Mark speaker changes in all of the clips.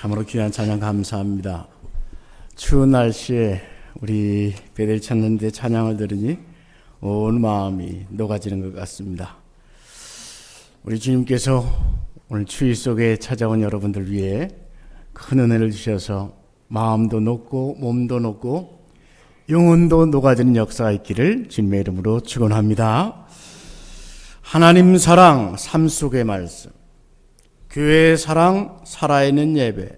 Speaker 1: 참으로 귀한 찬양 감사합니다. 추운 날씨에 우리 베델 찾는데 찬양을 들으니 온 마음이 녹아지는 것 같습니다. 우리 주님께서 오늘 추위 속에 찾아온 여러분들 위해 큰 은혜를 주셔서 마음도 녹고 몸도 녹고 영혼도 녹아지는 역사가 있기를 주님의 이름으로 축원합니다. 하나님 사랑, 삶 속의 말씀, 교회의 사랑, 살아있는 예배,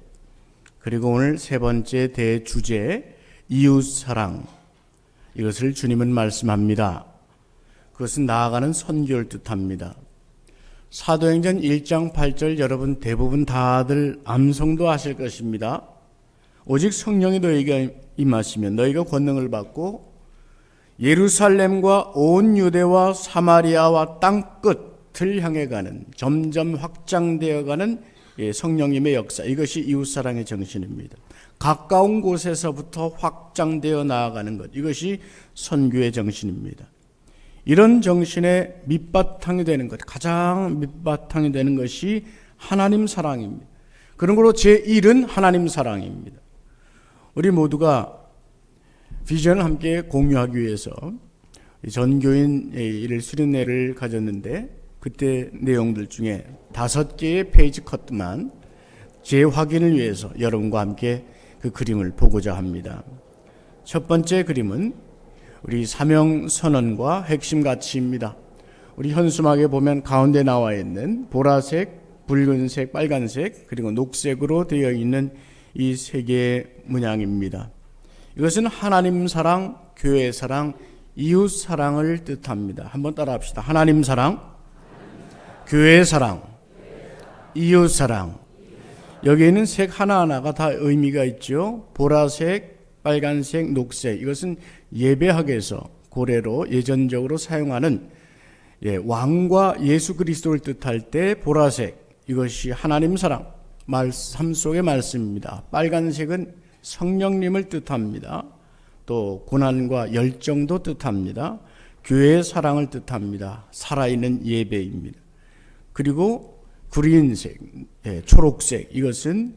Speaker 1: 그리고 오늘 세 번째 대주제 이웃 사랑, 이것을 주님은 말씀합니다. 그것은 나아가는 선교를 뜻합니다. 사도행전 1장 8절 여러분 대부분 다들 암송도 하실 것입니다. 오직 성령이 너희에게 임하시면 너희가 권능을 받고 예루살렘과 온 유대와 사마리아와 땅끝을 향해 가는, 점점 확장되어 가는 성령님의 역사, 이것이 이웃사랑의 정신입니다. 가까운 곳에서부터 확장되어 나아가는 것, 이것이 선교의 정신입니다. 이런 정신의 밑바탕이 되는 것, 가장 밑바탕이 되는 것이 하나님 사랑입니다. 그러므로 제1은 하나님 사랑입니다. 우리 모두가 비전을 함께 공유하기 위해서 전교인 일 수련회를 가졌는데 그때 내용들 중에 5개의 페이지 컷만 재확인을 위해서 여러분과 함께 그 그림을 보고자 합니다. 첫 번째 그림은 우리 사명선언과 핵심 가치입니다. 우리 현수막에 보면 가운데 나와 있는 보라색, 붉은색, 빨간색 그리고 녹색으로 되어 있는 이 세 개의 문양입니다. 이것은 하나님 사랑, 교회 사랑, 이웃 사랑을 뜻합니다. 한번 따라 합시다. 하나님 사랑, 교회 사랑, 이웃 사랑. 여기에는 색 하나하나가 다 의미가 있죠. 보라색, 빨간색, 녹색. 이것은 예배학에서 고래로 예전적으로 사용하는 왕과 예수 그리스도를 뜻할 때 보라색, 이것이 하나님 사랑, 삶 속의 말씀입니다. 빨간색은 성령님을 뜻합니다. 또 고난과 열정도 뜻합니다. 교회의 사랑을 뜻합니다. 살아있는 예배입니다. 그리고 그린색, 초록색, 이것은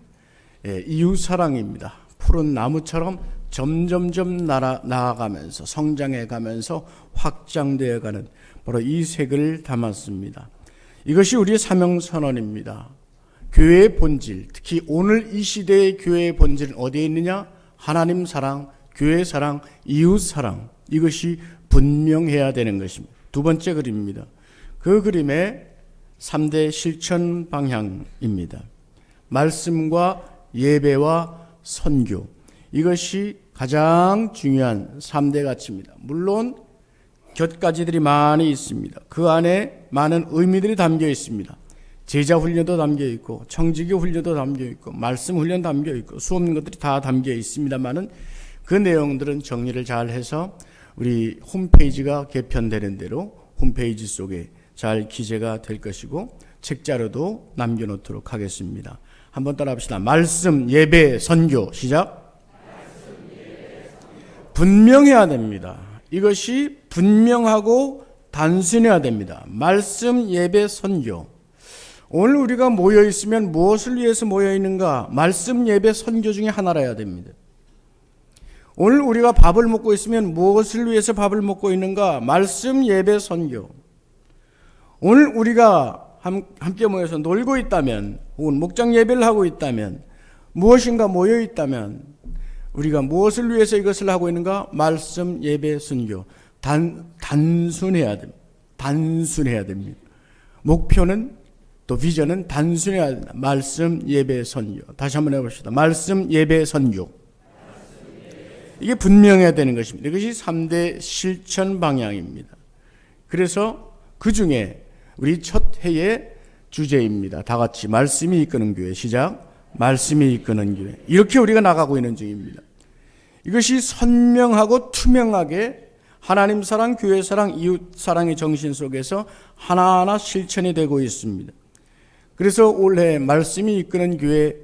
Speaker 1: 이웃 사랑입니다. 푸른 나무처럼 점점점 나아가면서 성장해가면서 확장되어가는 바로 이 색을 담았습니다. 이것이 우리의 사명선언입니다. 교회의 본질, 특히 오늘 이 시대의 교회의 본질은 어디에 있느냐? 하나님 사랑, 교회 사랑, 이웃 사랑, 이것이 분명해야 되는 것입니다. 두 번째 그림입니다. 그 그림의 3대 실천 방향입니다. 말씀과 예배와 선교, 이것이 가장 중요한 3대 가치입니다. 물론 곁가지들이 많이 있습니다. 그 안에 많은 의미들이 담겨 있습니다. 제자 훈련도 담겨 있고 청지기 훈련도 담겨 있고 말씀 훈련 담겨 있고 수없는 것들이 다 담겨 있습니다만은 그 내용들은 정리를 잘 해서 우리 홈페이지가 개편되는 대로 홈페이지 속에 잘 기재가 될 것이고 책자료도 남겨놓도록 하겠습니다. 한번 따라 합시다. 말씀, 예배, 선교. 시작. 분명해야 됩니다. 이것이 분명하고 단순해야 됩니다. 말씀, 예배, 선교. 오늘 우리가 모여 있으면 무엇을 위해서 모여 있는가? 말씀, 예배, 선교 중에 하나라 해야 됩니다. 오늘 우리가 밥을 먹고 있으면 무엇을 위해서 밥을 먹고 있는가? 말씀, 예배, 선교. 오늘 우리가 함께 모여서 놀고 있다면 혹은 목장 예배를 하고 있다면 무엇인가 모여 있다면 우리가 무엇을 위해서 이것을 하고 있는가? 말씀, 예배, 선교. 단순해야 됩니다. 단순해야 됩니다. 목표는 또 비전은 단순해야 됩니다. 말씀, 예배, 선교. 다시 한번 해봅시다. 말씀, 예배, 선교. 이게 분명해야 되는 것입니다. 이것이 3대 실천 방향입니다. 그래서 그 중에 우리 첫 해의 주제입니다. 다 같이 말씀이 이끄는 교회. 시작. 말씀이 이끄는 교회. 이렇게 우리가 나가고 있는 중입니다. 이것이 선명하고 투명하게 하나님 사랑, 교회 사랑, 이웃 사랑의 정신 속에서 하나하나 실천이 되고 있습니다. 그래서 올해 말씀이 이끄는 교회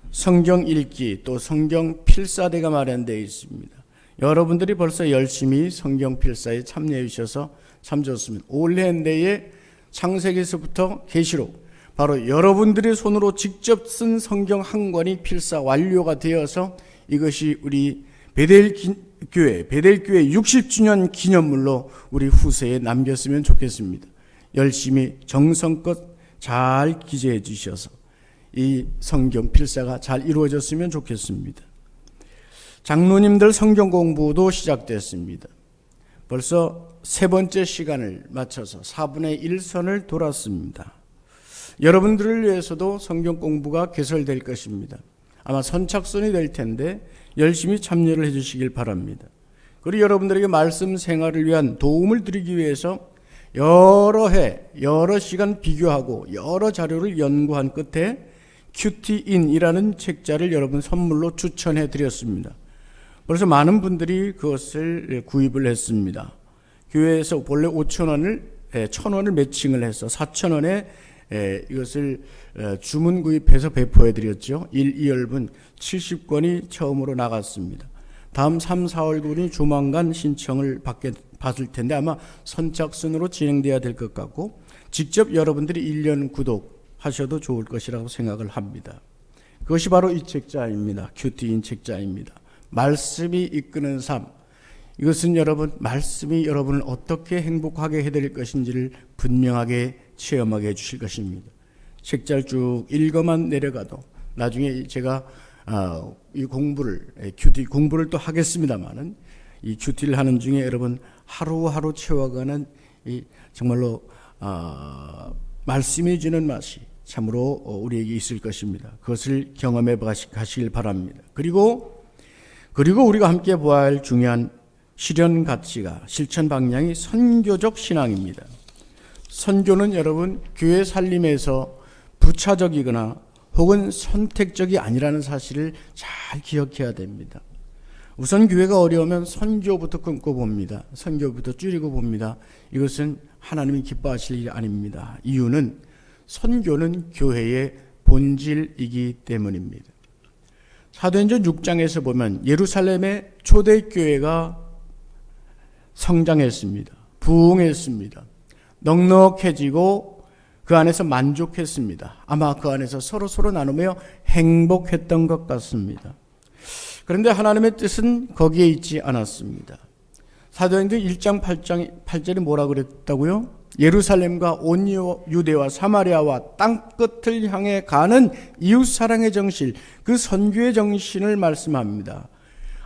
Speaker 1: 성경 읽기 또 성경 필사대가 마련되어 있습니다. 여러분들이 벌써 열심히 성경 필사에 참여해 주셔서 참 좋습니다. 올해 내에 창세기에서부터 계시록 바로 여러분들의 손으로 직접 쓴 성경 한 권이 필사 완료가 되어서 이것이 우리 베델교회 60주년 기념물로 우리 후세에 남겼으면 좋겠습니다. 열심히 정성껏 잘 기재해 주셔서 이 성경 필사가 잘 이루어졌으면 좋겠습니다. 장로님들 성경 공부도 시작됐습니다. 벌써 세 번째 시간을 맞춰서 4분의 1선을 돌았습니다. 여러분들을 위해서도 성경 공부가 개설될 것입니다. 아마 선착순이 될 텐데 열심히 참여를 해 주시길 바랍니다. 그리고 여러분들에게 말씀 생활을 위한 도움을 드리기 위해서 여러 해, 여러 시간 비교하고 여러 자료를 연구한 끝에 큐티인이라는 책자를 여러분 선물로 추천해 드렸습니다. 그래서 많은 분들이 그것을 구입을 했습니다. 교회에서 본래 5,000원을 1,000원을 매칭을 해서 4,000원에 이것을 주문 구입해서 배포해 드렸죠. 1, 2열분 70권이 처음으로 나갔습니다. 다음 3, 4월분이 조만간 신청을 받을 텐데 아마 선착순으로 진행돼야 될 것 같고 직접 여러분들이 1년 구독하셔도 좋을 것이라고 생각을 합니다. 그것이 바로 이 책자입니다. 큐티인 책자입니다. 말씀이 이끄는 삶. 이것은 여러분 말씀이 여러분을 어떻게 행복하게 해드릴 것인지를 분명하게 체험하게 해주실 것입니다. 책자를 쭉 읽어만 내려가도 나중에 제가 이 공부를 큐티 공부를 또 하겠습니다만은 이 큐티를 하는 중에 여러분 하루하루 채워가는 이 정말로 말씀이 주는 맛이 참으로 우리에게 있을 것입니다. 그것을 경험해 가시길 바랍니다. 그리고 우리가 함께 보아야 할 중요한 실현 가치가 실천 방향이 선교적 신앙입니다. 선교는 여러분 교회 살림에서 부차적이거나 혹은 선택적이 아니라는 사실을 잘 기억해야 됩니다. 우선 교회가 어려우면 선교부터 끊고 봅니다. 선교부터 줄이고 봅니다. 이것은 하나님이 기뻐하실 일이 아닙니다. 이유는 선교는 교회의 본질이기 때문입니다. 사도행전 6장에서 보면 예루살렘의 초대교회가 성장했습니다. 부흥했습니다. 넉넉해지고 그 안에서 만족했습니다. 아마 그 안에서 서로 나누며 행복했던 것 같습니다. 그런데 하나님의 뜻은 거기에 있지 않았습니다. 사도행전 1장 8절이 뭐라 그랬다고요? 예루살렘과 온 유대와 사마리아와 땅끝을 향해 가는 이웃사랑의 정신, 그 선교의 정신을 말씀합니다.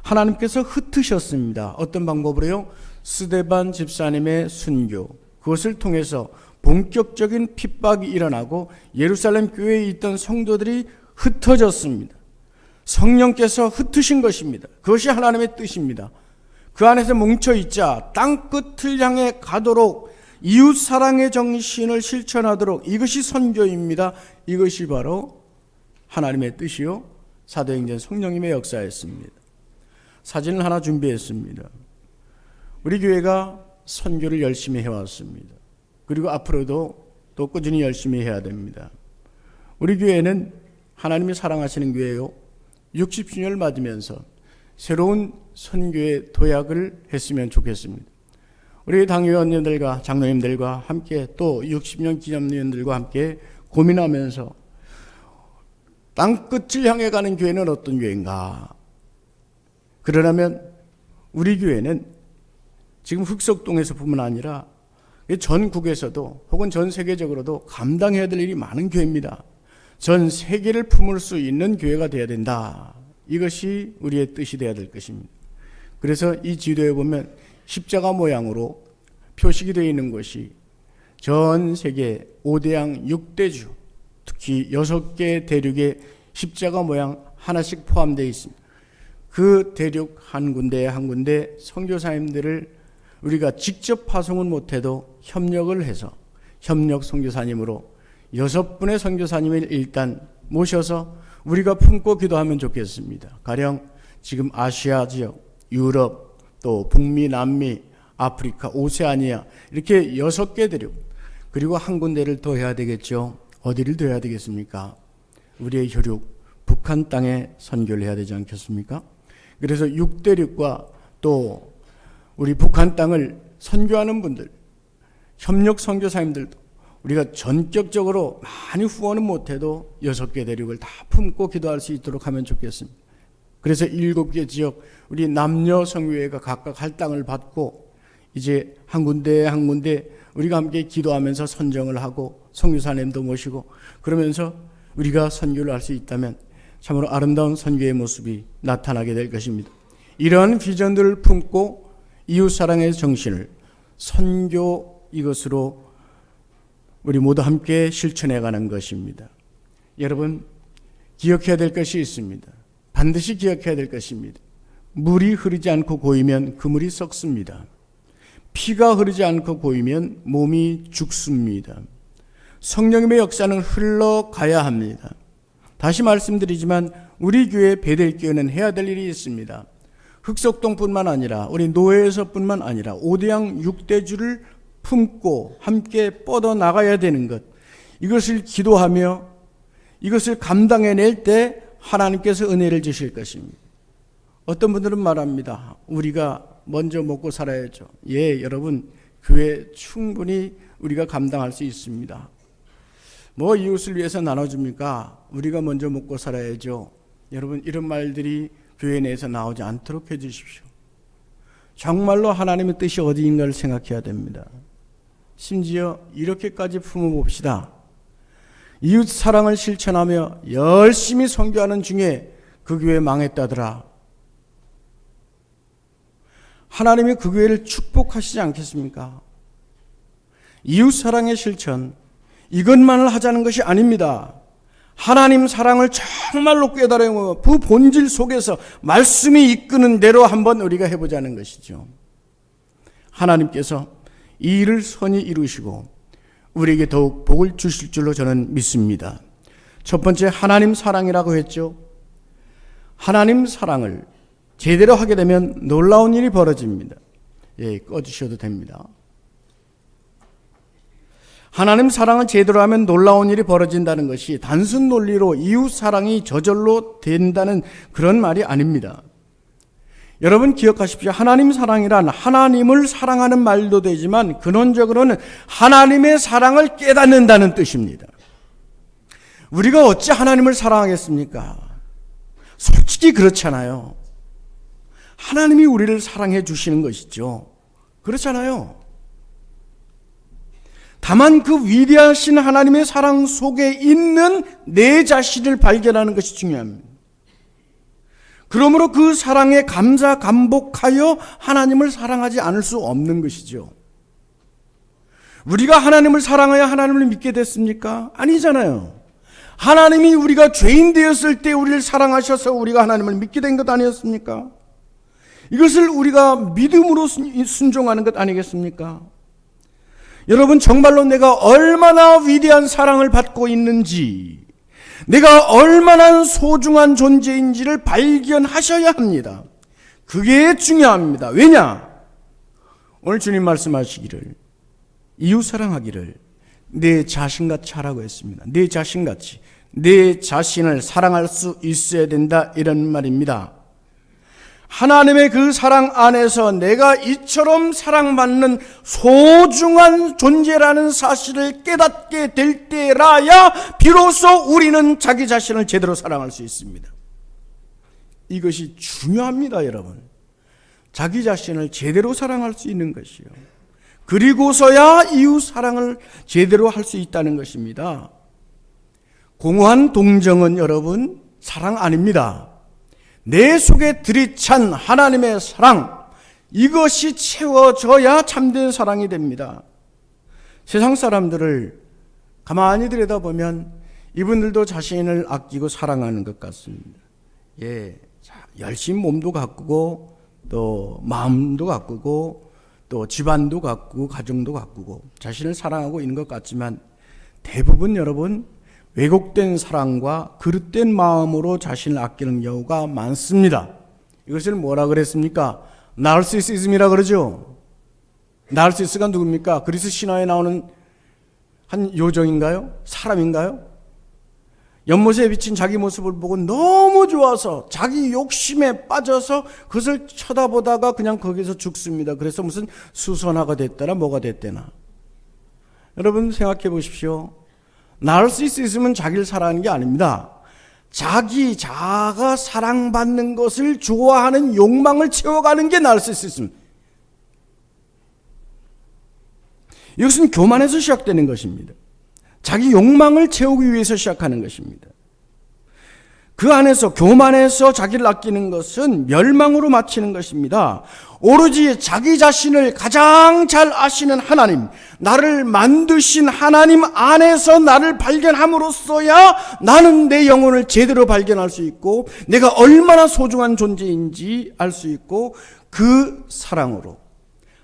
Speaker 1: 하나님께서 흩으셨습니다. 어떤 방법으로요? 스데반 집사님의 순교, 그것을 통해서 본격적인 핍박이 일어나고 예루살렘 교회에 있던 성도들이 흩어졌습니다. 성령께서 흩으신 것입니다. 그것이 하나님의 뜻입니다. 그 안에서 뭉쳐있자 땅끝을 향해 가도록 이웃사랑의 정신을 실천하도록, 이것이 선교입니다. 이것이 바로 하나님의 뜻이요 사도행전 성령님의 역사였습니다. 사진을 하나 준비했습니다. 우리 교회가 선교를 열심히 해왔습니다. 그리고 앞으로도 또 꾸준히 열심히 해야 됩니다. 우리 교회는 하나님이 사랑하시는 교회요, 60주년을 맞으면서 새로운 선교의 도약을 했으면 좋겠습니다. 우리 당회원님들과 장로님들과 함께 또 60년 기념위원들과 함께 고민하면서 땅끝을 향해 가는 교회는 어떤 교회인가? 그러려면 우리 교회는 지금 흑석동에서 뿐만 아니라 전국에서도 혹은 전 세계적으로도 감당해야 될 일이 많은 교회입니다. 전 세계를 품을 수 있는 교회가 되어야 된다. 이것이 우리의 뜻이 되어야 될 것입니다. 그래서 이 지도에 보면 십자가 모양으로 표식이 되어 있는 것이 전 세계 5대양 6대주, 특히 6개 대륙의 십자가 모양 하나씩 포함되어 있습니다. 그 대륙 한 군데 한 군데 선교사님들을 우리가 직접 파송은 못해도 협력을 해서 협력 선교사님으로 6분의 선교사님을 일단 모셔서 우리가 품고 기도하면 좋겠습니다. 가령 지금 아시아 지역, 유럽, 또 북미, 남미, 아프리카, 오세아니아 이렇게 6개 대륙, 그리고 한 군데를 더 해야 되겠죠. 어디를 더 해야 되겠습니까? 우리의 혈육 북한 땅에 선교를 해야 되지 않겠습니까? 그래서 6대륙과 또 우리 북한 땅을 선교하는 분들, 협력 선교사님들도 우리가 전격적으로 많이 후원은 못해도 6개 대륙을 다 품고 기도할 수 있도록 하면 좋겠습니다. 그래서 7개 지역 우리 남녀 성교회가 각각 할당을 받고 이제 한 군데 한 군데 우리가 함께 기도하면서 선정을 하고 선교사님도 모시고 그러면서 우리가 선교를 할 수 있다면 참으로 아름다운 선교의 모습이 나타나게 될 것입니다. 이러한 비전들을 품고 이웃사랑의 정신을 선교 이것으로 우리 모두 함께 실천해 가는 것입니다. 여러분 기억해야 될 것이 있습니다. 반드시 기억해야 될 것입니다. 물이 흐르지 않고 고이면 그 물이 썩습니다. 피가 흐르지 않고 고이면 몸이 죽습니다. 성령님의 역사는 흘러가야 합니다. 다시 말씀드리지만 우리 교회 베델교회는 해야 될 일이 있습니다. 흑석동뿐만 아니라 우리 노예에서뿐만 아니라 5대양 6대주를 품고 함께 뻗어나가야 되는 것, 이것을 기도하며 이것을 감당해낼 때 하나님께서 은혜를 주실 것입니다. 어떤 분들은 말합니다. 우리가 먼저 먹고 살아야죠. 예, 여러분 교회 충분히 우리가 감당할 수 있습니다. 뭐 이웃을 위해서 나눠줍니까? 우리가 먼저 먹고 살아야죠. 여러분 이런 말들이 교회 내에서 나오지 않도록 해주십시오. 정말로 하나님의 뜻이 어디인가를 생각해야 됩니다. 심지어 이렇게까지 품어봅시다. 이웃 사랑을 실천하며 열심히 선교하는 중에 그 교회 망했다더라. 하나님이 그 교회를 축복하시지 않겠습니까? 이웃 사랑의 실천, 이것만을 하자는 것이 아닙니다. 하나님 사랑을 정말로 깨달으며 그 본질 속에서 말씀이 이끄는 대로 한번 우리가 해보자는 것이죠. 하나님께서 이 일을 선히 이루시고 우리에게 더욱 복을 주실 줄로 저는 믿습니다. 첫 번째, 하나님 사랑이라고 했죠. 하나님 사랑을 제대로 하게 되면 놀라운 일이 벌어집니다. 예, 꺼주셔도 됩니다. 하나님 사랑을 제대로 하면 놀라운 일이 벌어진다는 것이 단순 논리로 이웃 사랑이 저절로 된다는 그런 말이 아닙니다. 여러분 기억하십시오. 하나님 사랑이란 하나님을 사랑하는 말도 되지만 근원적으로는 하나님의 사랑을 깨닫는다는 뜻입니다. 우리가 어찌 하나님을 사랑하겠습니까? 솔직히 그렇잖아요. 하나님이 우리를 사랑해 주시는 것이죠. 그렇잖아요. 다만 그 위대하신 하나님의 사랑 속에 있는 내 자신을 발견하는 것이 중요합니다. 그러므로 그 사랑에 감사 감복하여 하나님을 사랑하지 않을 수 없는 것이죠. 우리가 하나님을 사랑하여 하나님을 믿게 됐습니까? 아니잖아요. 하나님이 우리가 죄인 되었을 때 우리를 사랑하셔서 우리가 하나님을 믿게 된 것 아니었습니까? 이것을 우리가 믿음으로 순종하는 것 아니겠습니까? 여러분 정말로 내가 얼마나 위대한 사랑을 받고 있는지, 내가 얼마나 소중한 존재인지를 발견하셔야 합니다. 그게 중요합니다. 왜냐? 오늘 주님 말씀하시기를 이웃 사랑하기를 내 자신같이 하라고 했습니다. 내 자신같이, 내 자신을 사랑할 수 있어야 된다, 이런 말입니다. 하나님의 그 사랑 안에서 내가 이처럼 사랑받는 소중한 존재라는 사실을 깨닫게 될 때라야 비로소 우리는 자기 자신을 제대로 사랑할 수 있습니다. 이것이 중요합니다, 여러분. 자기 자신을 제대로 사랑할 수 있는 것이요. 그리고서야 이웃 사랑을 제대로 할 수 있다는 것입니다. 공허한 동정은 여러분 사랑 아닙니다. 내 속에 들이찬 하나님의 사랑, 이것이 채워져야 참된 사랑이 됩니다. 세상 사람들을 가만히 들여다보면 이분들도 자신을 아끼고 사랑하는 것 같습니다. 예, 열심히 몸도 가꾸고 또 마음도 가꾸고 또 집안도 가꾸고 가정도 가꾸고 자신을 사랑하고 있는 것 같지만 대부분 여러분 왜곡된 사랑과 그릇된 마음으로 자신을 아끼는 경우가 많습니다. 이것을 뭐라 그랬습니까? 나르시시즘이라 그러죠. 나르시시스가 누굽니까? 그리스 신화에 나오는 한 요정인가요? 사람인가요? 연못에 비친 자기 모습을 보고 너무 좋아서 자기 욕심에 빠져서 그것을 쳐다보다가 그냥 거기서 죽습니다. 그래서 무슨 수선화가 됐다나 뭐가 됐다나. 여러분 생각해 보십시오. 나르시스 있으면 자기를 사랑하는 게 아닙니다. 자가 사랑받는 것을 좋아하는 욕망을 채워가는 게 나르시시즘. 이것은 교만에서 시작되는 것입니다. 자기 욕망을 채우기 위해서 시작하는 것입니다. 그 안에서 교만해서 자기를 아끼는 것은 멸망으로 마치는 것입니다. 오로지 자기 자신을 가장 잘 아시는 하나님, 나를 만드신 하나님 안에서 나를 발견함으로써야 나는 내 영혼을 제대로 발견할 수 있고 내가 얼마나 소중한 존재인지 알 수 있고 그 사랑으로,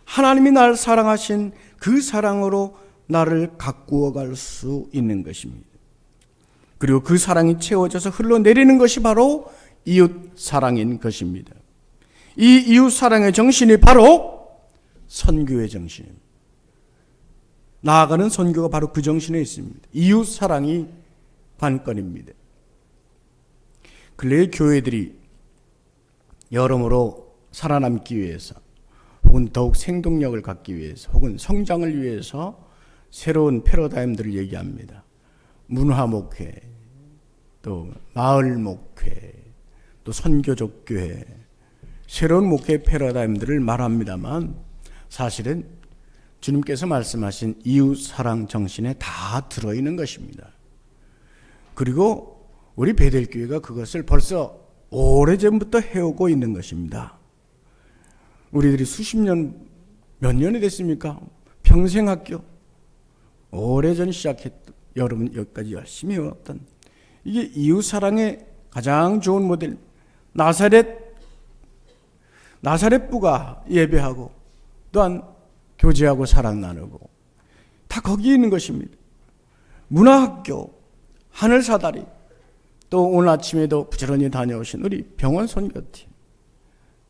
Speaker 1: 하나님이 나를 사랑하신 그 사랑으로 나를 가꾸어 갈 수 있는 것입니다. 그리고 그 사랑이 채워져서 흘러내리는 것이 바로 이웃 사랑인 것입니다. 이 이웃 사랑의 정신이 바로 선교의 정신입니다. 나아가는 선교가 바로 그 정신에 있습니다. 이웃 사랑이 관건입니다. 근래의 교회들이 여러모로 살아남기 위해서 혹은 더욱 생동력을 갖기 위해서 혹은 성장을 위해서 새로운 패러다임들을 얘기합니다. 문화 목회, 또 마을 목회, 또 선교적 교회, 새로운 목회 패러다임들을 말합니다만 사실은 주님께서 말씀하신 이웃 사랑 정신에 다 들어있는 것입니다. 그리고 우리 베델교회가 그것을 벌써 오래전부터 해오고 있는 것입니다. 우리들이 수십 년, 몇 년이 됐습니까? 평생학교, 오래전 시작했던, 여러분 여기까지 열심히 해왔던 이게 이웃사랑의 가장 좋은 모델. 나사렛부가 예배하고 또한 교제하고 사랑 나누고 다 거기에 있는 것입니다. 문화학교, 하늘사다리, 또 오늘 아침에도 부지런히 다녀오신 우리 병원 선교팀,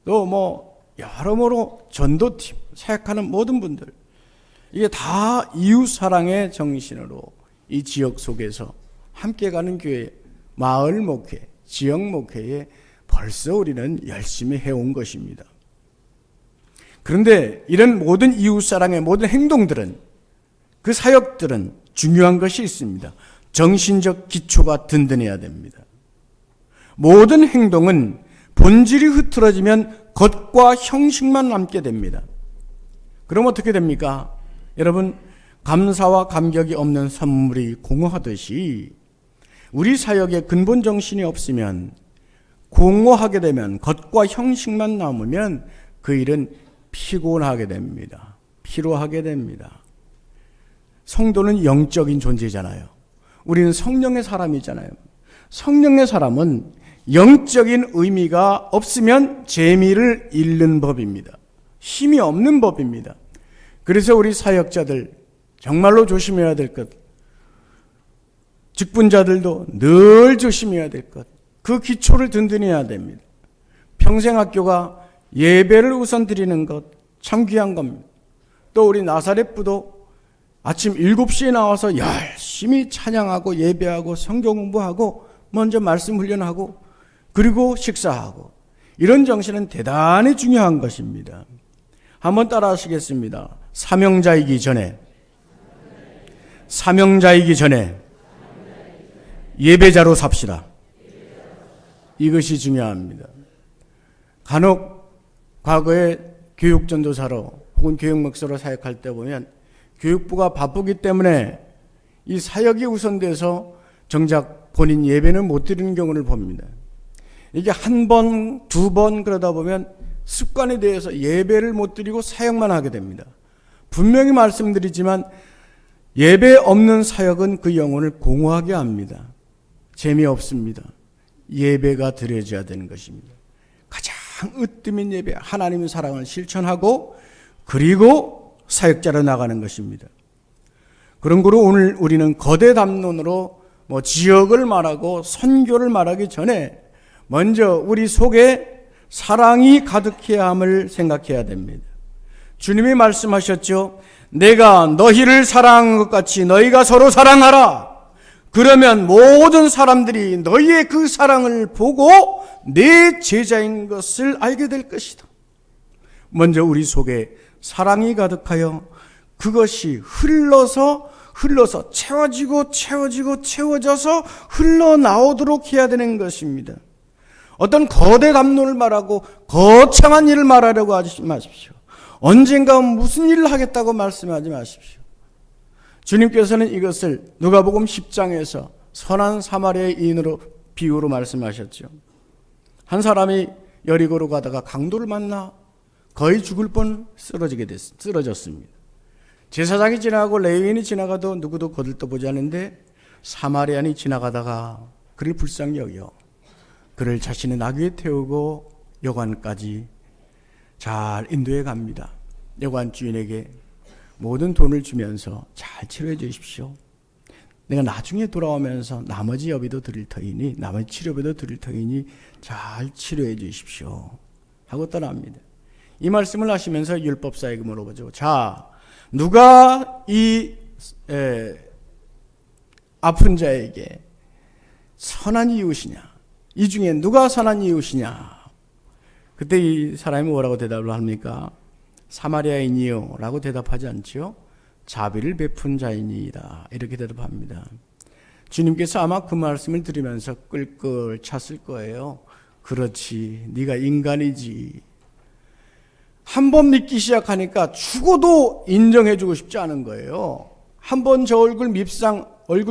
Speaker 1: 또 여러모로 전도팀, 사역하는 모든 분들, 이게 다 이웃사랑의 정신으로 이 지역 속에서 함께 가는 교회, 마을 목회, 지역 목회에 벌써 우리는 열심히 해온 것입니다. 그런데 이런 모든 이웃사랑의 모든 행동들은, 그 사역들은 중요한 것이 있습니다. 정신적 기초가 든든해야 됩니다. 모든 행동은 본질이 흐트러지면 겉과 형식만 남게 됩니다. 그럼 어떻게 됩니까? 여러분, 감사와 감격이 없는 선물이 공허하듯이 우리 사역의 근본 정신이 없으면, 공허하게 되면, 겉과 형식만 남으면 그 일은 피곤하게 됩니다. 피로하게 됩니다. 성도는 영적인 존재잖아요. 우리는 성령의 사람이잖아요. 성령의 사람은 영적인 의미가 없으면 재미를 잃는 법입니다. 힘이 없는 법입니다. 그래서 우리 사역자들 정말로 조심해야 될 것, 직분자들도 늘 조심해야 될 것, 그 기초를 든든히 해야 됩니다. 평생학교가 예배를 우선 드리는 것 참 귀한 겁니다. 또 우리 나사렛부도 아침 7시에 나와서 열심히 찬양하고 예배하고 성경 공부하고 먼저 말씀 훈련하고 그리고 식사하고, 이런 정신은 대단히 중요한 것입니다. 한번 따라 하시겠습니다. 사명자이기 전에 예배자로 삽시다. 이것이 중요합니다. 간혹 과거에 교육전도사로 혹은 교육목사로 사역할 때 보면 교육부가 바쁘기 때문에 이 사역이 우선돼서 정작 본인 예배는 못 드리는 경우를 봅니다. 이게 한 번, 두 번 그러다 보면 습관에 대해서 예배를 못 드리고 사역만 하게 됩니다. 분명히 말씀드리지만 예배 없는 사역은 그 영혼을 공허하게 합니다. 재미없습니다. 예배가 드려져야 되는 것입니다. 가장 으뜸인 예배, 하나님의 사랑을 실천하고 그리고 사역자로 나가는 것입니다. 그런 거로 오늘 우리는 거대 담론으로 지역을 말하고 선교를 말하기 전에 먼저 우리 속에 사랑이 가득해야 함을 생각해야 됩니다. 주님이 말씀하셨죠. 내가 너희를 사랑한 것 같이 너희가 서로 사랑하라. 그러면 모든 사람들이 너희의 그 사랑을 보고 내 제자인 것을 알게 될 것이다. 먼저 우리 속에 사랑이 가득하여 그것이 흘러서 채워져서 흘러나오도록 해야 되는 것입니다. 어떤 거대 담론을 말하고 거창한 일을 말하려고 하지 마십시오. 언젠가 무슨 일을 하겠다고 말씀하지 마십시오. 주님께서는 이것을 누가복음 10장에서 선한 사마리아의 인으로 비유로 말씀하셨죠. 한 사람이 여리고로 가다가 강도를 만나 거의 죽을 뻔 쓰러졌습니다. 제사장이 지나가고 레위인이 지나가도 누구도 거들떠보지 않는데 사마리아인이 지나가다가 그를 불쌍히 여겨 그를 자신의 나귀에 태우고 여관까지 잘 인도해 갑니다. 여관 주인에게 모든 돈을 주면서 잘 치료해 주십시오. 내가 나중에 돌아오면서 나머지 여비도 드릴 터이니 나머지 치료비도 드릴 터이니 잘 치료해 주십시오 하고 떠납니다. 이 말씀을 하시면서 율법사에게 물어보죠. 자, 누가 이 아픈 자에게 선한 이웃이냐? 이 중에 누가 선한 이웃이냐? 그때 이 사람이 뭐라고 대답을 합니까? 사마리아인이요 라고 대답하지 않지요. 자비를 베푼 자이니이다 이렇게 대답합니다. 주님께서 아마 그 말씀을 들으면서 끌끌 찼을 거예요. 그렇지, 네가 인간이지. 한번 믿기 시작하니까 죽어도 인정해주고 싶지 않은 거예요. 한번 저 얼굴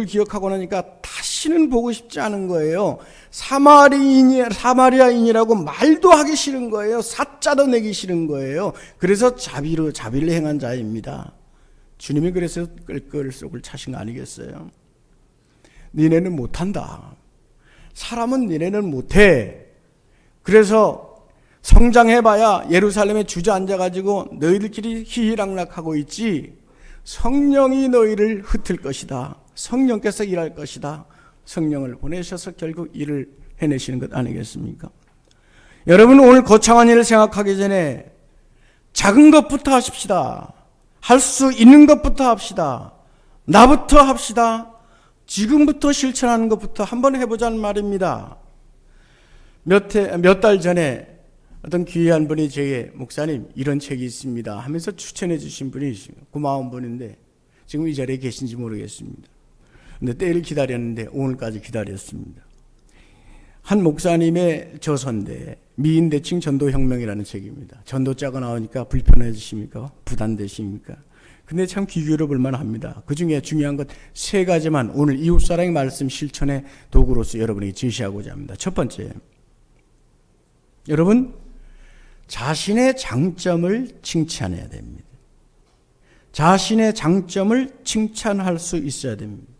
Speaker 1: 기억하고 나니까 다시는 보고 싶지 않은 거예요. 사마리아인이라고 말도 하기 싫은 거예요. 사자도 내기 싫은 거예요. 그래서 자비를 행한 자입니다. 주님이 그래서 끌끌 속을 차신 거 아니겠어요? 니네는 못한다. 사람은 니네는 못해. 그래서 성장해봐야 예루살렘에 주저앉아가지고 너희들끼리 희희락락하고 있지. 성령이 너희를 흩을 것이다. 성령께서 일할 것이다. 성령을 보내셔서 결국 일을 해내시는 것 아니겠습니까? 여러분, 오늘 거창한 일을 생각하기 전에 작은 것부터 하십시다. 할 수 있는 것부터 합시다. 나부터 합시다. 지금부터 실천하는 것부터 한번 해보자는 말입니다. 몇 달 전에 어떤 귀한 분이 제게 목사님 이런 책이 있습니다 하면서 추천해 주신 분이 고마운 분인데 지금 이 자리에 계신지 모르겠습니다. 근데 때를 기다렸는데 오늘까지 기다렸습니다. 한 목사님의 저서인데 미인대칭 전도혁명이라는 책입니다. 전도자가 나오니까 불편해지십니까? 부담되십니까? 근데 참 귀 기울여 볼만 합니다. 그 중에 중요한 것 3가지만 오늘 이웃사랑의 말씀 실천의 도구로서 여러분에게 제시하고자 합니다. 첫 번째, 여러분 자신의 장점을 칭찬해야 됩니다. 자신의 장점을 칭찬할 수 있어야 됩니다.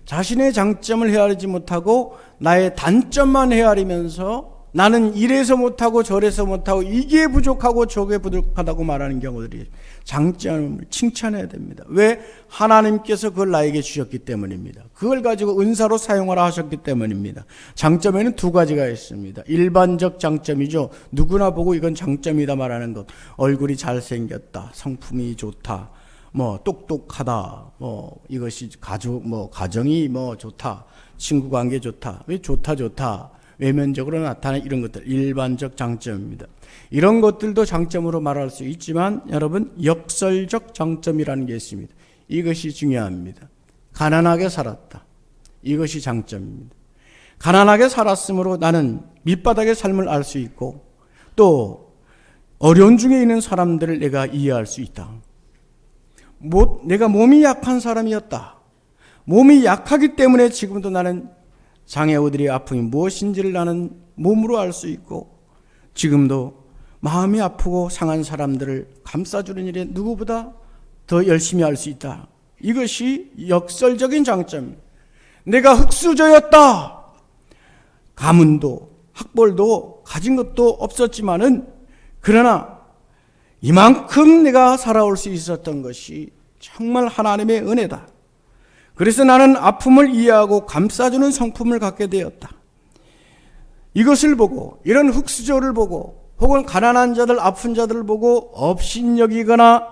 Speaker 1: 자신의 장점을 헤아리지 못하고 나의 단점만 헤아리면서 나는 이래서 못하고 저래서 못하고 이게 부족하고 저게 부족하다고 말하는 경우들이 장점을 칭찬해야 됩니다. 왜? 하나님께서 그걸 나에게 주셨기 때문입니다. 그걸 가지고 은사로 사용하라 하셨기 때문입니다. 장점에는 2가지가 있습니다. 일반적 장점이죠. 누구나 보고 이건 장점이다 말하는 것. 얼굴이 잘생겼다. 성품이 좋다. 똑똑하다. 이것이 가정이 좋다. 친구 관계 좋다. 왜 좋다. 외면적으로 나타나는 이런 것들, 일반적 장점입니다. 이런 것들도 장점으로 말할 수 있지만 여러분 역설적 장점이라는 게 있습니다. 이것이 중요합니다. 가난하게 살았다. 이것이 장점입니다. 가난하게 살았으므로 나는 밑바닥의 삶을 알 수 있고 또 어려운 중에 있는 사람들을 내가 이해할 수 있다. 내가 몸이 약한 사람이었다. 몸이 약하기 때문에 지금도 나는 장애우들의 아픔이 무엇인지를 나는 몸으로 알 수 있고 지금도 마음이 아프고 상한 사람들을 감싸주는 일에 누구보다 더 열심히 할 수 있다. 이것이 역설적인 장점. 내가 흙수저였다. 가문도 학벌도 가진 것도 없었지만은 그러나 이만큼 내가 살아올 수 있었던 것이 정말 하나님의 은혜다. 그래서 나는 아픔을 이해하고 감싸주는 성품을 갖게 되었다. 이것을 보고 이런 흙수저를 보고 혹은 가난한 자들 아픈 자들을 보고 업신여기거나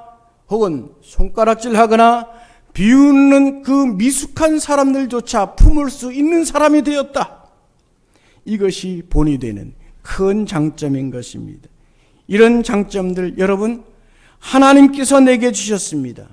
Speaker 1: 혹은 손가락질하거나 비웃는 그 미숙한 사람들조차 품을 수 있는 사람이 되었다. 이것이 본이 되는 큰 장점인 것입니다. 이런 장점들 여러분 하나님께서 내게 주셨습니다.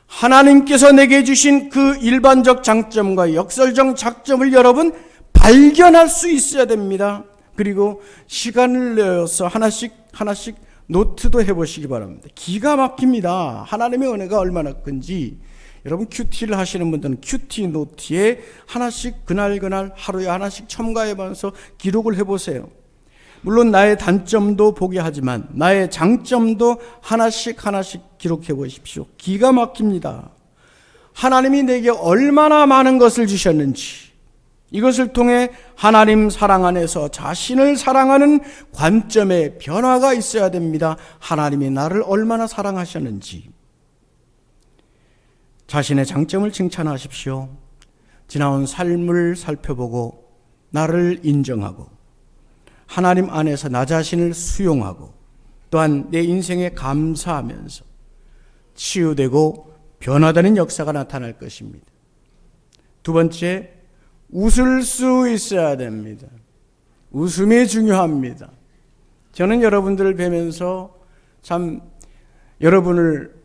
Speaker 1: 하나님께서 내게 주신 그 일반적 장점과 역설적 장점을 여러분 발견할 수 있어야 됩니다. 그리고 시간을 내어서 하나씩 노트도 해보시기 바랍니다. 기가 막힙니다. 하나님의 은혜가 얼마나 큰지. 여러분 큐티를 하시는 분들은 큐티 노트에 하나씩 그날 하루에 하나씩 첨가해보면서 기록을 해보세요. 물론 나의 단점도 보게 하지만 나의 장점도 하나씩 기록해 보십시오. 기가 막힙니다. 하나님이 내게 얼마나 많은 것을 주셨는지, 이것을 통해 하나님 사랑 안에서 자신을 사랑하는 관점의 변화가 있어야 됩니다. 하나님이 나를 얼마나 사랑하셨는지. 자신의 장점을 칭찬하십시오. 지나온 삶을 살펴보고 나를 인정하고 하나님 안에서 나 자신을 수용하고 또한 내 인생에 감사하면서 치유되고 변화되는 역사가 나타날 것입니다. 두 번째, 웃을 수 있어야 됩니다. 웃음이 중요합니다. 저는 여러분들을 뵈면서 참 여러분을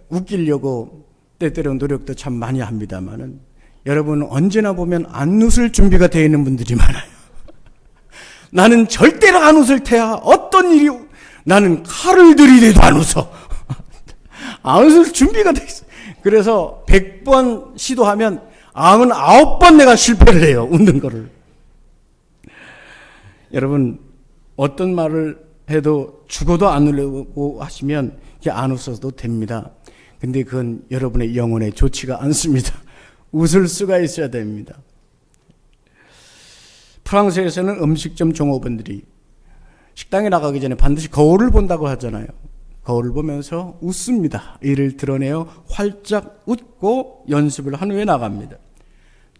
Speaker 1: 웃기려고 때때로 노력도 참 많이 합니다만은 여러분은 언제나 보면 안 웃을 준비가 되어 있는 분들이 많아요. 나는 절대로 안 웃을 테야. 어떤 일이 나는 칼을 들이대도 안 웃어. 안 웃을 준비가 돼 있어. 그래서 100번 시도하면 99번 내가 실패를 해요. 웃는 거를. 여러분 어떤 말을 해도 죽어도 안 웃으려고 하시면 안 웃어도 됩니다. 근데 그건 여러분의 영혼에 좋지가 않습니다. 웃을 수가 있어야 됩니다. 프랑스에서는 음식점 종업원들이 식당에 나가기 전에 반드시 거울을 본다고 하잖아요. 거울을 보면서 웃습니다. 이를 드러내어 활짝 웃고 연습을 한 후에 나갑니다.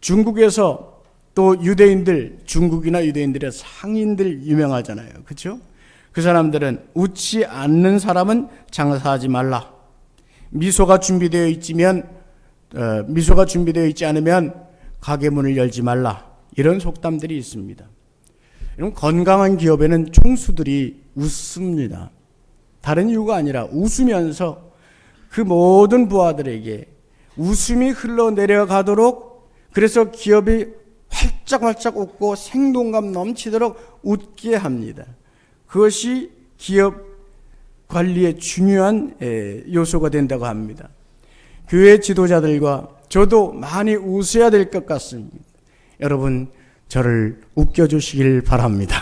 Speaker 1: 중국에서 또 유대인들, 중국이나 유대인들의 상인들 유명하잖아요. 그렇죠? 그 사람들은 웃지 않는 사람은 장사하지 말라. 미소가 준비되어 있지 않으면 가게 문을 열지 말라. 이런 속담들이 있습니다. 이런 건강한 기업에는 총수들이 웃습니다. 다른 이유가 아니라 웃으면서 그 모든 부하들에게 웃음이 흘러내려가도록, 그래서 기업이 활짝활짝 웃고 생동감 넘치도록 웃게 합니다. 그것이 기업 관리의 중요한 요소가 된다고 합니다. 교회 지도자들과 저도 많이 웃어야 될 것 같습니다. 여러분 저를 웃겨주시길 바랍니다.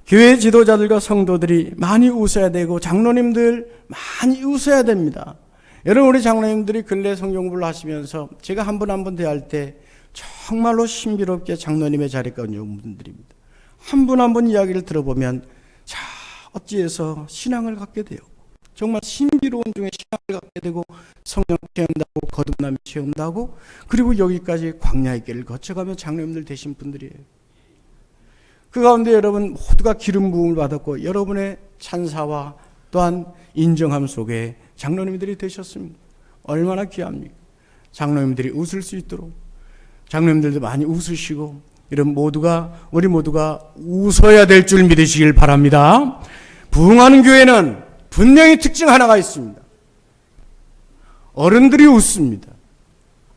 Speaker 1: 교회 지도자들과 성도들이 많이 웃어야 되고 장로님들 많이 웃어야 됩니다. 여러분 우리 장로님들이 근래 성경공부를 하시면서 제가 한 분 한 분 대할 때 정말로 신비롭게 장로님의 자리가 있는 분들입니다. 한 분 한 분 이야기를 들어보면 자 어찌해서 신앙을 갖게 돼요. 정말 신비로운 중에 신앙을 갖게 되고 성령 체험도 하고 거듭남의 체험도 하고 그리고 여기까지 광야의 길을 거쳐가며 장로님들 되신 분들이에요. 그 가운데 여러분 모두가 기름 부음을 받았고 여러분의 찬사와 또한 인정함 속에 장로님들이 되셨습니다. 얼마나 귀합니까? 장로님들이 웃을 수 있도록 장로님들도 많이 웃으시고 이런 우리 모두가 웃어야 될 줄 믿으시길 바랍니다. 부흥하는 교회는 분명히 특징 하나가 있습니다. 어른들이 웃습니다.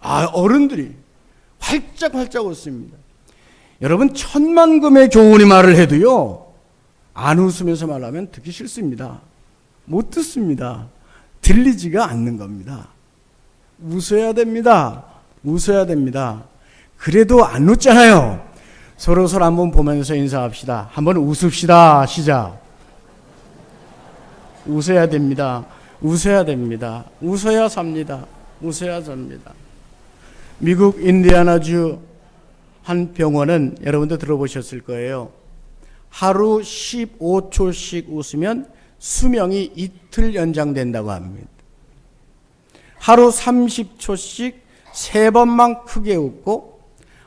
Speaker 1: 어른들이 활짝활짝 웃습니다. 여러분 천만금의 교훈이 말을 해도요 안 웃으면서 말하면 듣기 싫습니다. 못 듣습니다. 들리지가 않는 겁니다. 웃어야 됩니다. 웃어야 됩니다. 그래도 안 웃잖아요. 서로 한번 보면서 인사합시다. 한번 웃읍시다. 시작. 웃어야 됩니다. 웃어야 됩니다. 웃어야 삽니다. 웃어야 삽니다. 미국 인디애나주 한 병원은 여러분도 들어보셨을 거예요. 하루 15초씩 웃으면 수명이 이틀 연장된다고 합니다. 하루 30초씩 3번만 크게 웃고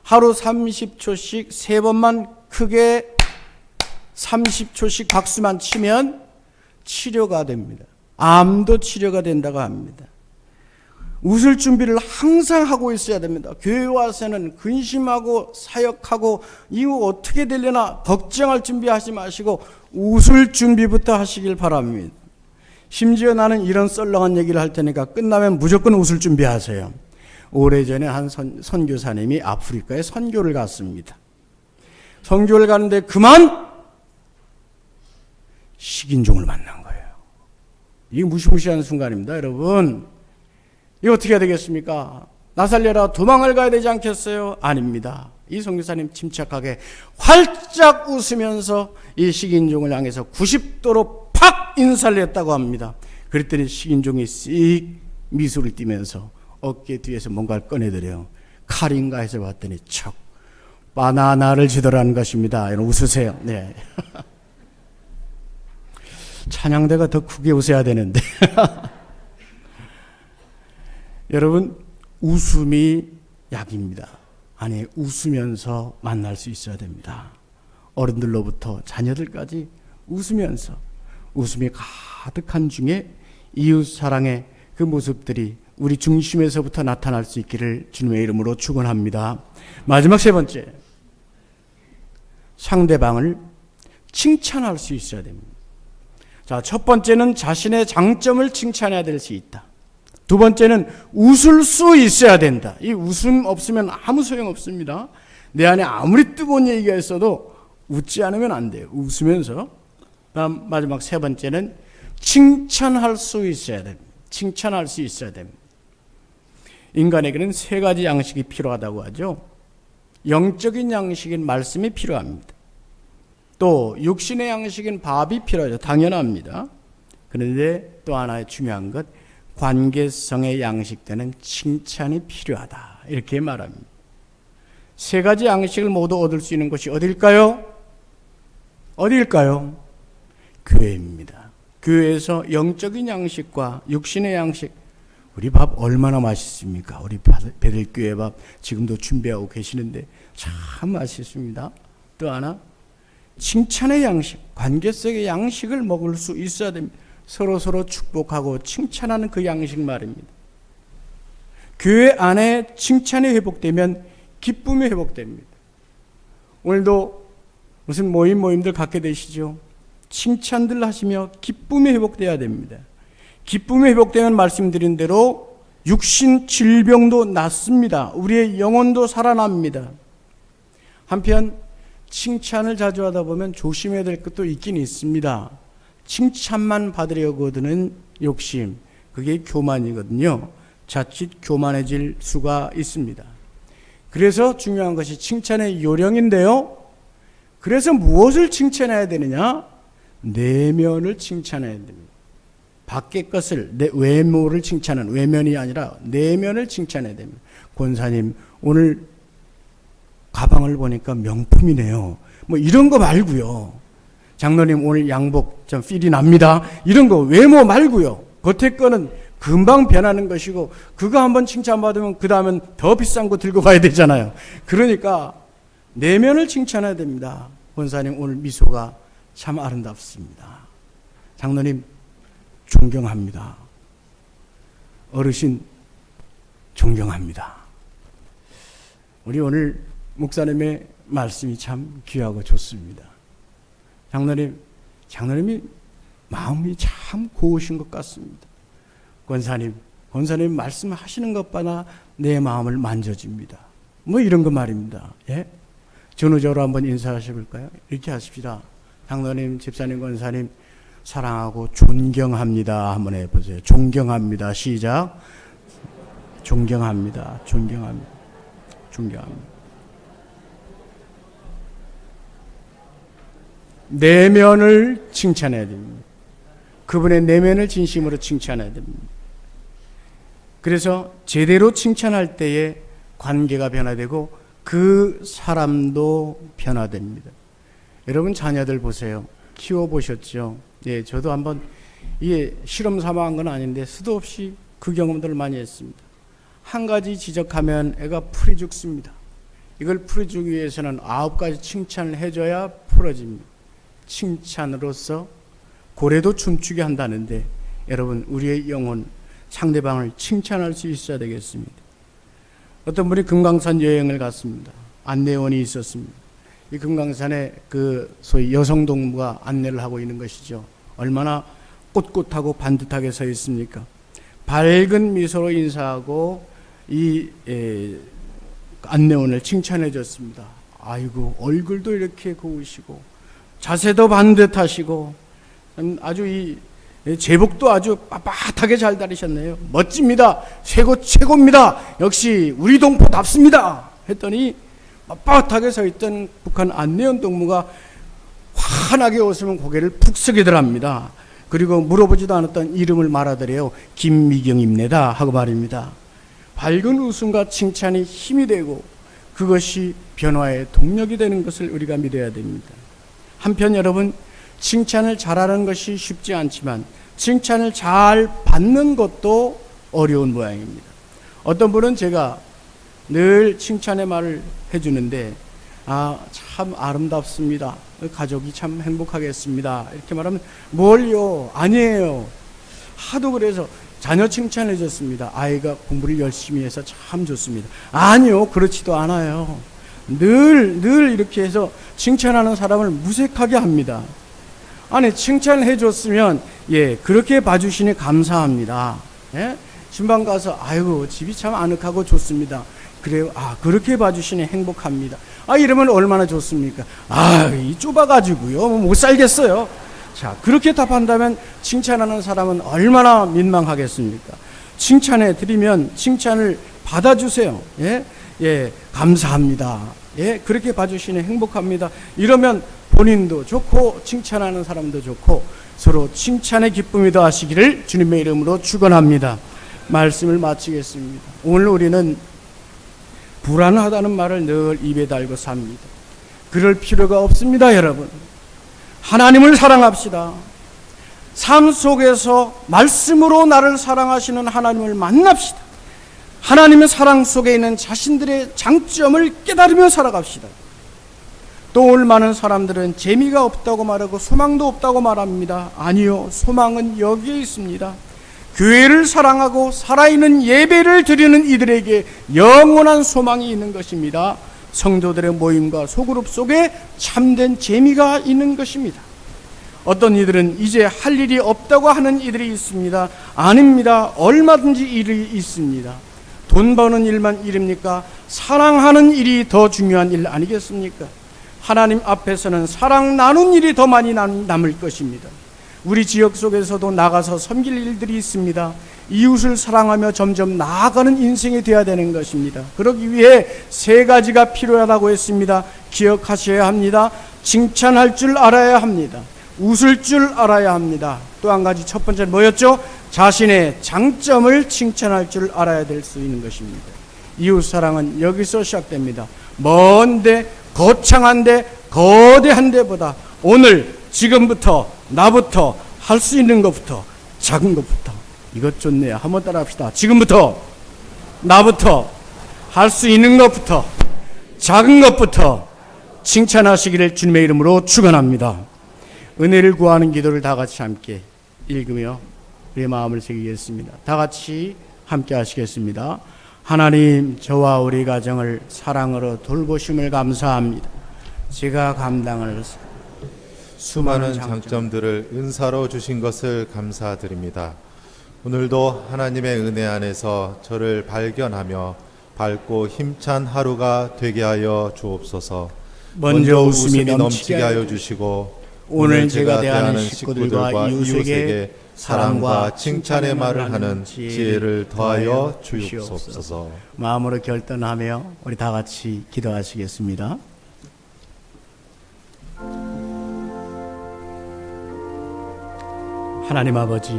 Speaker 1: 하루 30초씩 3번만 크게 30초씩 박수만 치면 치료가 됩니다. 암도 치료가 된다고 합니다. 웃을 준비를 항상 하고 있어야 됩니다. 교회 와서는 근심하고 사역하고 이거 어떻게 되려나 걱정할 준비하지 마시고 웃을 준비부터 하시길 바랍니다. 심지어 나는 이런 썰렁한 얘기를 할 테니까 끝나면 무조건 웃을 준비하세요. 오래전에 한 선교사님이 아프리카에 선교를 갔습니다. 선교를 가는데 그만 식인종을 만난 거예요. 이게 무시무시한 순간입니다, 여러분. 이거 어떻게 해야 되겠습니까? 나 살려라, 도망을 가야 되지 않겠어요? 아닙니다. 이 선교사님 침착하게 활짝 웃으면서 이 식인종을 향해서 90도로 팍 인사를 했다고 합니다. 그랬더니 식인종이 씩 미소를 띠면서 어깨 뒤에서 뭔가를 꺼내드려요. 칼인가 해서 봤더니 척 바나나를 주더라는 것입니다. 여러분 웃으세요. 네. 찬양대가 더 크게 웃어야 되는데 여러분 웃음이 약입니다. 아니 웃으면서 만날 수 있어야 됩니다. 어른들로부터 자녀들까지 웃으면서 웃음이 가득한 중에 이웃사랑의 그 모습들이 우리 중심에서부터 나타날 수 있기를 주님의 이름으로 축원합니다. 마지막 세 번째, 상대방을 칭찬할 수 있어야 됩니다. 자, 첫 번째는 자신의 장점을 칭찬해야 될 수 있다. 두 번째는 웃을 수 있어야 된다. 이 웃음 없으면 아무 소용 없습니다. 내 안에 아무리 뜨거운 얘기가 있어도 웃지 않으면 안 돼요. 웃으면서. 다음 마지막 세 번째는 칭찬할 수 있어야 됩니다. 칭찬할 수 있어야 됩니다. 인간에게는 세 가지 양식이 필요하다고 하죠. 영적인 양식인 말씀이 필요합니다. 또 육신의 양식인 밥이 필요하죠. 당연합니다. 그런데 또 하나의 중요한 것, 관계성의 양식되는 칭찬이 필요하다. 이렇게 말합니다. 세 가지 양식을 모두 얻을 수 있는 곳이 어딜까요? 어딜까요? 교회입니다. 교회에서 영적인 양식과 육신의 양식, 우리 밥 얼마나 맛있습니까? 우리 베들교회 밥 지금도 준비하고 계시는데 참 맛있습니다. 또 하나, 칭찬의 양식, 관계성의 양식을 먹을 수 있어야 됩니다. 서로 축복하고 칭찬하는 그 양식 말입니다. 교회 안에 칭찬이 회복되면 기쁨이 회복됩니다. 오늘도 무슨 모임들 갖게 되시죠? 칭찬들 하시며 기쁨이 회복돼야 됩니다. 기쁨이 회복되면 말씀드린 대로 육신 질병도 낫습니다. 우리의 영혼도 살아납니다. 한편 칭찬을 자주 하다 보면 조심해야 될 것도 있긴 있습니다. 칭찬만 받으려고 드는 욕심, 그게 교만이거든요. 자칫 교만해질 수가 있습니다. 그래서 중요한 것이 칭찬의 요령인데요. 그래서 무엇을 칭찬해야 되느냐? 내면을 칭찬해야 됩니다. 밖의 것을, 내 외모를 칭찬하는, 외면이 아니라 내면을 칭찬해야 됩니다. 권사님, 오늘 가방을 보니까 명품이네요. 뭐 이런 거 말고요. 장로님, 오늘 양복 좀 필이 납니다. 이런 거 외모 말고요. 겉의 거는 금방 변하는 것이고, 그거 한번 칭찬받으면 그 다음엔 더 비싼 거 들고 가야 되잖아요. 그러니까 내면을 칭찬해야 됩니다. 권사님, 오늘 미소가 참 아름답습니다. 장로님, 존경합니다. 어르신, 존경합니다. 우리 오늘 목사님의 말씀이 참 귀하고 좋습니다. 장로님이 마음이 참 고우신 것 같습니다. 권사님 말씀하시는 것보다 내 마음을 만져줍니다. 뭐 이런 거 말입니다. 예? 전우적으로 한번 인사하셔볼까요? 이렇게 하십시다. 장로님, 집사님, 권사님 사랑하고 존경합니다. 한번 해보세요. 존경합니다. 시작. 존경합니다. 내면을 칭찬해야 됩니다. 그분의 내면을 진심으로 칭찬해야 됩니다. 그래서 제대로 칭찬할 때에 관계가 변화되고 그 사람도 변화됩니다. 여러분 자녀들 보세요. 키워보셨죠? 예, 저도 한번 이게 실험 삼아 한 건 아닌데 수도 없이 그 경험들을 많이 했습니다. 한 가지 지적하면 애가 풀이 죽습니다. 이걸 풀어주기 위해서는 9가지 칭찬을 해줘야 풀어집니다. 칭찬으로서 고래도 춤추게 한다는데 여러분 우리의 영혼 상대방을 칭찬할 수 있어야 되겠습니다. 어떤 분이 금강산 여행을 갔습니다. 안내원이 있었습니다. 이 금강산에 그 소위 여성 동무가 안내를 하고 있는 것이죠. 얼마나 꼿꼿하고 반듯하게 서 있습니까? 밝은 미소로 인사하고 이 안내원을 칭찬해 줬습니다. 아이고, 얼굴도 이렇게 고우시고 자세도 반듯하시고 아주 이 제복도 아주 빳빳하게 잘 다리셨네요. 멋집니다. 최고입니다. 역시 우리 동포답습니다. 했더니 빳빳하게 서 있던 북한 안내원 동무가 환하게 웃으면 고개를 푹 숙이더랍니다. 그리고 물어보지도 않았던 이름을 말하더래요. 김미경입니다 하고 말입니다. 밝은 웃음과 칭찬이 힘이 되고 그것이 변화의 동력이 되는 것을 우리가 믿어야 됩니다. 한편 여러분, 칭찬을 잘하는 것이 쉽지 않지만 칭찬을 잘 받는 것도 어려운 모양입니다. 어떤 분은 제가 늘 칭찬의 말을 해주는데 참 아름답습니다. 가족이 참 행복하겠습니다. 이렇게 말하면 뭘요? 아니에요. 하도 그래서 자녀 칭찬해 줬습니다. 아이가 공부를 열심히 해서 참 좋습니다. 아니요, 그렇지도 않아요. 늘 이렇게 해서 칭찬하는 사람을 무색하게 합니다. 아니, 칭찬을 해줬으면 그렇게 봐주시니 감사합니다. 신방 가서 아이고 집이 참 아늑하고 좋습니다. 그래요. 그렇게 봐주시니 행복합니다. 이러면 얼마나 좋습니까? 이 좁아가지고요 못 살겠어요. 자, 그렇게 답한다면 칭찬하는 사람은 얼마나 민망하겠습니까? 칭찬해 드리면 칭찬을 받아주세요. 감사합니다. 그렇게 봐주시니 행복합니다. 이러면 본인도 좋고 칭찬하는 사람도 좋고 서로 칭찬의 기쁨이 더하시기를 주님의 이름으로 축원합니다. 말씀을 마치겠습니다. 오늘 우리는 불안하다는 말을 늘 입에 달고 삽니다. 그럴 필요가 없습니다, 여러분. 하나님을 사랑합시다. 삶 속에서 말씀으로 나를 사랑하시는 하나님을 만납시다. 하나님의 사랑 속에 있는 자신들의 장점을 깨달으며 살아갑시다. 또 오늘 많은 사람들은 재미가 없다고 말하고 소망도 없다고 말합니다. 아니요, 소망은 여기에 있습니다. 교회를 사랑하고 살아있는 예배를 드리는 이들에게 영원한 소망이 있는 것입니다. 성도들의 모임과 소그룹 속에 참된 재미가 있는 것입니다. 어떤 이들은 이제 할 일이 없다고 하는 이들이 있습니다. 아닙니다. 얼마든지 일이 있습니다. 돈 버는 일만 일입니까? 사랑하는 일이 더 중요한 일 아니겠습니까? 하나님 앞에서는 사랑 나눈 일이 더 많이 남을 것입니다. 우리 지역 속에서도 나가서 섬길 일들이 있습니다. 이웃을 사랑하며 점점 나아가는 인생이 되어야 되는 것입니다. 그러기 위해 세 가지가 필요하다고 했습니다. 기억하셔야 합니다. 칭찬할 줄 알아야 합니다. 웃을 줄 알아야 합니다. 또 한 가지, 첫 번째는 뭐였죠? 자신의 장점을 칭찬할 줄 알아야 될 수 있는 것입니다. 이웃사랑은 여기서 시작됩니다. 먼데 거창한데 거대한 데보다 오늘 지금부터 나부터 할 수 있는 것부터, 작은 것부터, 이것 좋네요. 한번 따라 합시다. 지금부터 나부터 할 수 있는 것부터, 작은 것부터 칭찬하시기를 주님의 이름으로 축원합니다. 은혜를 구하는 기도를 다 같이 함께 읽으며 우리의 마음을 새기겠습니다. 다 같이 함께 하시겠습니다. 하나님, 저와 우리 가정을 사랑으로 돌보심을 감사합니다. 제가 감당할
Speaker 2: 수많은 장점들을 은사로 주신 것을 감사드립니다. 오늘도 하나님의 은혜 안에서 저를 발견하며 밝고 힘찬 하루가 되게 하여 주옵소서. 먼저 웃음이 넘치게 하여 주시고 오늘 제가 대하는 식구들과 이웃에게 사랑과 칭찬의 말을 하는 지혜를 더하여 주옵소서.
Speaker 1: 마음으로 결단하며 우리 다 같이 기도하시겠습니다. 하나님 아버지,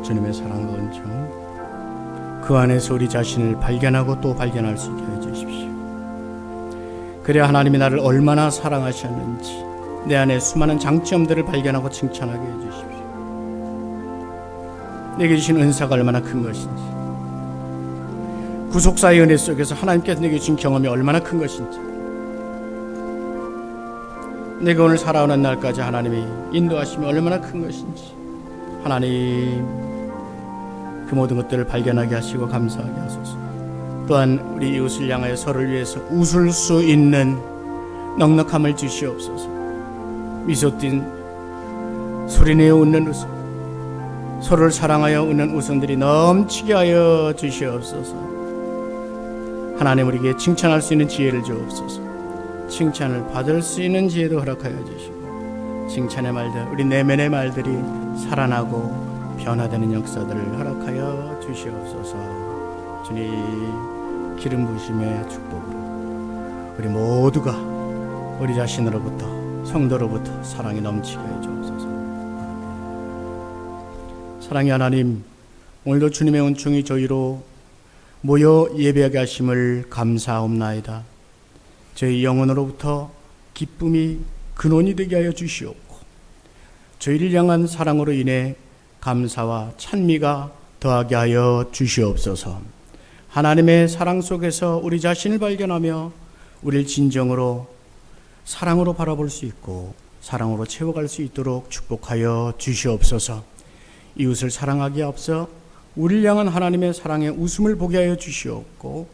Speaker 1: 주님의 사랑과 은총, 그 안에서 우리 자신을 발견하고 또 발견할 수 있게 해주십시오. 그래야 하나님이 나를 얼마나 사랑하셨는지 내 안에 수많은 장점들을 발견하고 칭찬하게 해주십시오. 내게 주신 은사가 얼마나 큰 것인지, 구속사의 은혜 속에서 하나님께서 내게 주신 경험이 얼마나 큰 것인지, 내가 오늘 살아오는 날까지 하나님이 인도하심이 얼마나 큰 것인지, 하나님, 그 모든 것들을 발견하게 하시고 감사하게 하소서. 또한 우리 이웃을 향하여 서로를 위해서 웃을 수 있는 넉넉함을 주시옵소서. 미소 띤 소리내어 웃는 웃음, 서로를 사랑하여 웃는 웃음들이 넘치게 하여 주시옵소서. 하나님, 우리에게 칭찬할 수 있는 지혜를 주옵소서. 칭찬을 받을 수 있는 지혜도 허락하여 주시고, 칭찬의 말들, 우리 내면의 말들이 살아나고 변화되는 역사들을 허락하여 주시옵소서. 주님, 기름 부으심의 축복으로 우리 모두가 우리 자신으로부터, 성도로부터 사랑이 넘치게 해 주옵소서. 사랑의 하나님, 오늘도 주님의 은총이 저희로 모여 예배하게 하심을 감사옵나이다. 저희 영혼으로부터 기쁨이 근원이 되게 하여 주시옵고, 저희를 향한 사랑으로 인해 감사와 찬미가 더하게 하여 주시옵소서. 하나님의 사랑 속에서 우리 자신을 발견하며 우리를 진정으로 사랑으로 바라볼 수 있고 사랑으로 채워갈 수 있도록 축복하여 주시옵소서. 이웃을 사랑하기에 앞서 우리를 향한 하나님의 사랑의 웃음을 보게 하여 주시옵고,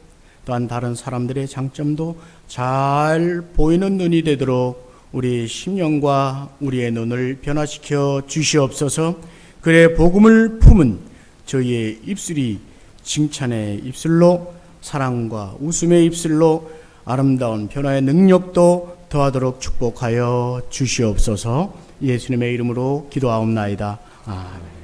Speaker 1: 또한 다른 사람들의 장점도 잘 보이는 눈이 되도록 우리 심령과 우리의 눈을 변화시켜 주시옵소서. 그래 복음을 품은 저희의 입술이 칭찬의 입술로, 사랑과 웃음의 입술로 아름다운 변화의 능력도 더하도록 축복하여 주시옵소서. 예수님의 이름으로 기도하옵나이다. 아멘.